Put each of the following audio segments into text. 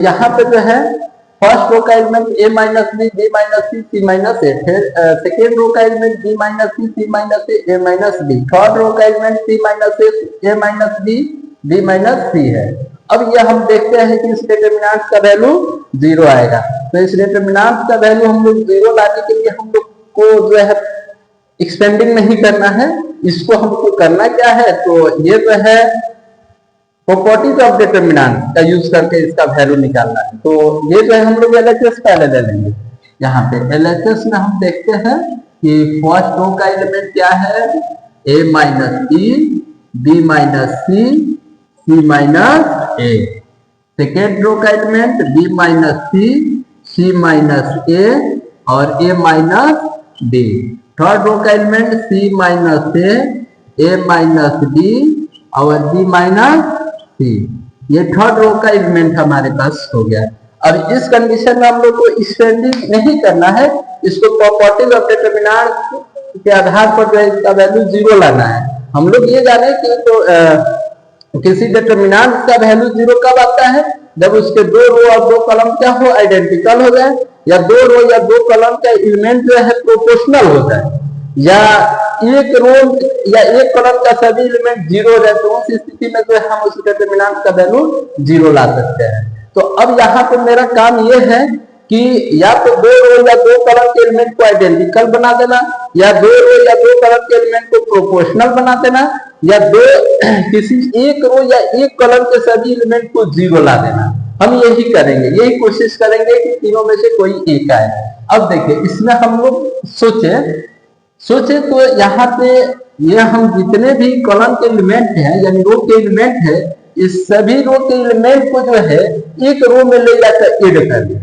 यहाँ पे जो है फर्स्ट रो का element a minus B B minus C C minus A, फिर सेकेंड रो का element b minus C minus A minus B, third row का element c minus A minus B B minus C है। अब ये हम देखते हैं कि इस डिटरमिनेंट का वैल्यू 0 आएगा। तो इस डिटरमिनेंट का वैल्यू हम लोग 0 लाने के लिए हम लोग को जो है एक्सपेंडिंग नहीं करना है, इसको हमको करना क्या है, तो ये जो है प्रॉपर्टीज ऑफ डिटरमिनेंट का यूज करके इसका वैल्यू निकालना है। तो ये जो है हम लोग एलएचएस पहले ले लेंगे। यहाँ पे एलएचएस में हम देखते हैं कि फर्स्ट रो का एलिमेंट क्या है, a minus B B minus C C minus A, second row का element b minus C minus A और a minus D, third row का element c minus A minus D और b minus C. ये third row का element हमारे पास हो गया। अब इस कंडीशन में हम लोग को एक्सपेंडिंग नहीं करना है, इसको प्रॉपर्टीज ऑफ डिटरमिनेंट के आधार पर जो इसका वैल्यू 0 लाना है। हम लोग ये जाने कि तो किसी डिटरमिनेंट का वैल्यू 0 कब आता है, जब उसके दो रो और दो कॉलम क्या हो, आइडेंटिकल हो जाए, या दो रो या दो कॉलम का एलिमेंट जो है प्रोपोर्शनल हो जाए, या एक रो या एक कॉलम का सभी एलिमेंट 0 हो जाए, तो उस स्थिति में जो है हम उस डिटरमिनेंट का वैल्यू 0 ला सकते हैं। तो अब यहाँ पे मेरा काम ये है कि या तो दो रो या दो कॉलम के एलिमेंट को आइडेंटिकल बना देना, या दो रो या दो कॉलम के एलिमेंट को प्रोपोर्शनल बना देना, या दो किसी एक रो या एक कॉलम के सभी एलिमेंट को 0 ला देना। हम यही करेंगे, यही कोशिश करेंगे कि तीनों में से कोई एक आए। अब देखिए इसमें हम लोग सोचे तो यहाँ पे ये हम जितने भी कॉलम के एलिमेंट हैं यानी रो के एलिमेंट है, इस सभी रो के एलिमेंट को जो है एक रो में ले जाकर ऐड कर दें।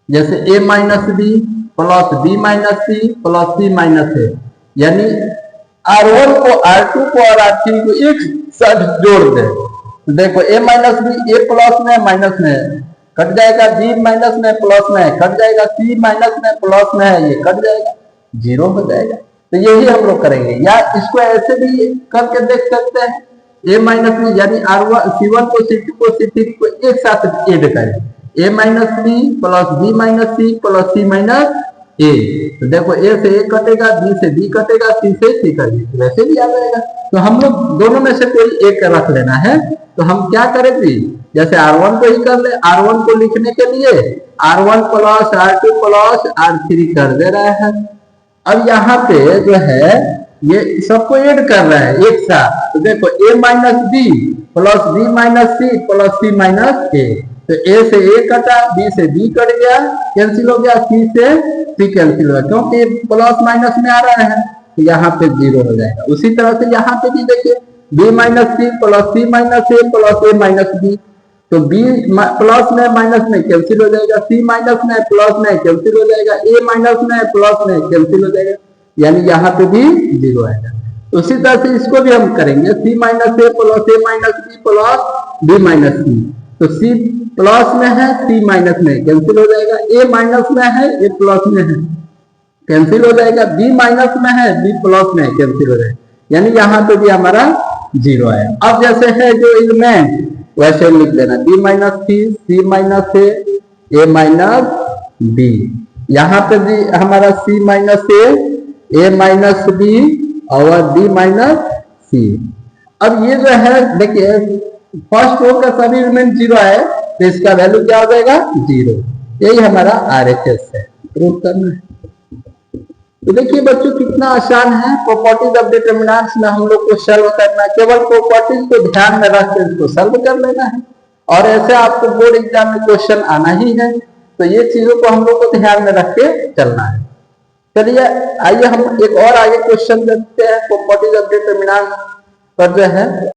जैसे a minus B plus B minus C plus C minus A, यानी R1 को R2 को और R3 को एक साथ जोड़ दें। देखो a minus B a plus में माइनस में कट जाएगा, b माइनस में प्लस में कट जाएगा, c माइनस में प्लस में है ये कट जाएगा, 0 हो जाएगा। तो यही हम लोग करेंगे, या इसको ऐसे भी करके देख सकते हैं, a माइनस में यानी C1 को C2 को C3 को एक साथ ऐड करें, a minus B plus B minus C plus C minus A. तो देखो a से a कटेगा, b से b कटेगा, c से c कटेगा, वैसे भी आ जाएगा। तो हम लोग दोनों में से कोई एक रख लेना है। तो हम क्या करेंगे, जैसे R1 को ही कर ले, R1 को लिखने के लिए R1 plus R2 plus R3 कर दे रहा है। अब यहाँ पे जो है ये सबको ऐड कर रहा है एक साथ। तो देखो a minus B plus B minus C plus C minus A, तो a से a कटा, b से b कट गया, कैंसिल हो गया, c से c कैंसिल हो गया, क्योंकि प्लस माइनस में आ रहा है, तो यहाँ पे 0 हो जाएगा। उसी तरह से यहाँ पे भी देखिए b minus C plus C minus A plus A minus B, तो b प्लस में माइनस में कैंसिल हो जाएगा, c माइनस में प्लस में कैंसिल हो जाएगा, a माइनस में प्लस में कैंसिल हो जाएगा, यानी यहाँ पे भी 0 आएगा। उसी तरह से इसको भी हम करेंगे, c minus A plus A minus B plus b minus C, तो c प्लस में है c माइनस में कैंसिल हो जाएगा, a माइनस में है a प्लस में है कैंसिल हो जाएगा, b माइनस में है b प्लस में कैंसिल हो जाएगा, यानी यहाँ पे भी हमारा 0 आया। अब जैसे है जो एलिमेंट वैसे लिख देना, b minus C minus A minus B, यहाँ पे भी हमारा c minus A minus B और b माइनस सी। अब ये जो है देखिए फर्स्ट रो का सभी एलिमेंट 0 है, तो इसका वैल्यू क्या हो जाएगा 0। यही हमारा RHS है, प्रूव करना है। तो देखिए बच्चों कितना आसान है प्रॉपर्टीज ऑफ डिटरमिनेंट्स में हम लोग को सॉल्व करना, केवल प्रॉपर्टीज को ध्यान में रख के इसको सॉल्व कर लेना है, और ऐसे आपको बोर्ड एग्जाम में क्वेश्चन आना ही है। तो ये चीजों को हम लोग को ध्यान में रख के चलना है। चलिए आइए हम एक और आगे क्वेश्चन देखते हैं प्रॉपर्टीज ऑफ डिटरमिनेंट्स पर जो है